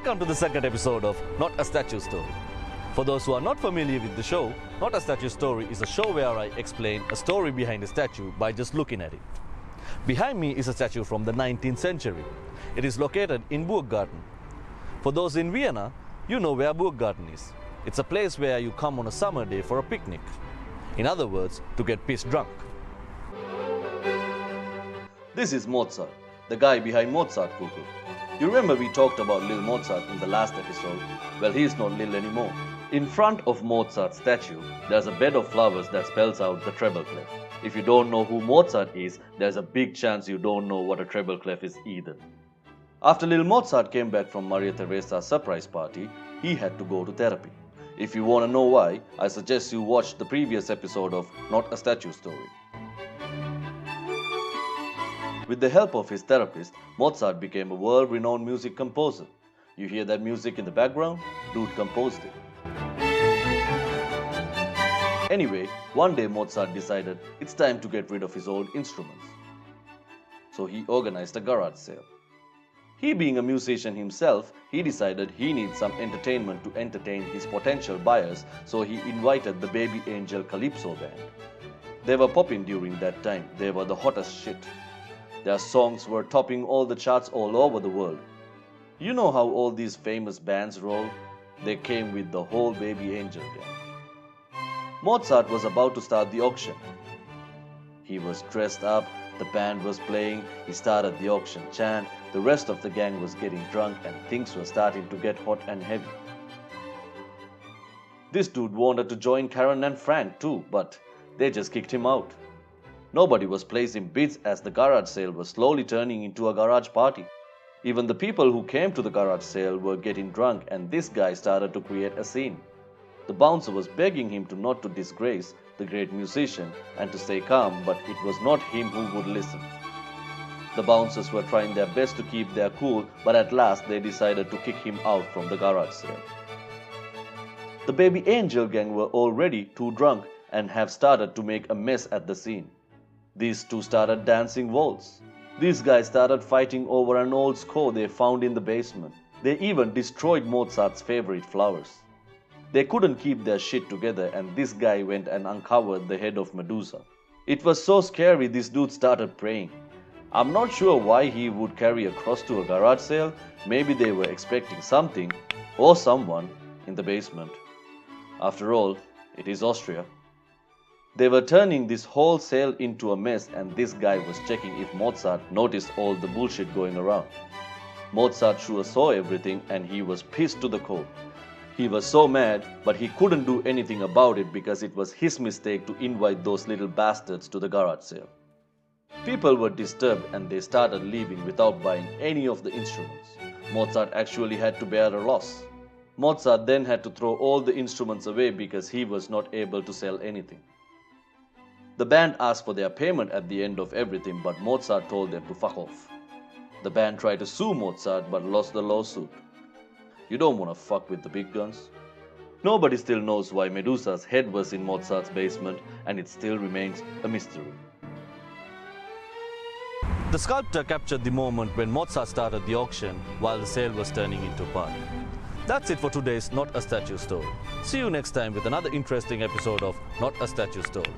Welcome to the second episode of Not a Statue Story. For those who are not familiar with the show, Not a Statue Story is a show where I explain a story behind a statue by just looking at it. Behind me is a statue from the 19th century. It is located in Burggarten. For those in Vienna, you know where Burggarten is. It's a place where you come on a summer day for a picnic. In other words, to get pissed drunk. This is Mozart, the guy behind Mozart Kugel. You remember we talked about Lil Mozart in the last episode? Well, he's not Lil anymore. In front of Mozart's statue, there's a bed of flowers that spells out the treble clef. If you don't know who Mozart is, there's a big chance you don't know what a treble clef is either. After Lil Mozart came back from Maria Theresa's surprise party, he had to go to therapy. If you want to know why, I suggest you watch the previous episode of Not a Statue Story. With the help of his therapist, Mozart became a world-renowned music composer. You hear that music in the background? Dude composed it. Anyway, one day Mozart decided it's time to get rid of his old instruments. So he organized a garage sale. He being a musician himself, he decided he needs some entertainment to entertain his potential buyers, so he invited the Baby Angel Calypso Band. They were popping during that time. They were the hottest shit. Their songs were topping all the charts all over the world. You know how all these famous bands roll? They came with the whole Baby Angel gang. Mozart was about to start the auction. He was dressed up, the band was playing, he started the auction chant, the rest of the gang was getting drunk and things were starting to get hot and heavy. This dude wanted to join Karen and Frank too, but they just kicked him out. Nobody was placing bids as the garage sale was slowly turning into a garage party. Even the people who came to the garage sale were getting drunk and this guy started to create a scene. The bouncer was begging him to not to disgrace the great musician and to stay calm, but it was not him who would listen. The bouncers were trying their best to keep their cool, but at last they decided to kick him out from the garage sale. The Baby Angel gang were already too drunk and have started to make a mess at the scene. These two started dancing waltz. These guys started fighting over an old score they found in the basement. They even destroyed Mozart's favorite flowers. They couldn't keep their shit together and this guy went and uncovered the head of Medusa. It was so scary this dude started praying. I'm not sure why he would carry a cross to a garage sale. Maybe they were expecting something or someone in the basement. After all, it is Austria. They were turning this whole sale into a mess and this guy was checking if Mozart noticed all the bullshit going around. Mozart sure saw everything and he was pissed to the core. He was so mad, but he couldn't do anything about it because it was his mistake to invite those little bastards to the garage sale. People were disturbed and they started leaving without buying any of the instruments. Mozart actually had to bear a loss. Mozart then had to throw all the instruments away because he was not able to sell anything. The band asked for their payment at the end of everything, but Mozart told them to fuck off. The band tried to sue Mozart but lost the lawsuit. You don't want to fuck with the big guns. Nobody still knows why Medusa's head was in Mozart's basement and it still remains a mystery. The sculptor captured the moment when Mozart started the auction while the sale was turning into a party. That's it for today's Not a Statue Story. See you next time with another interesting episode of Not a Statue Story.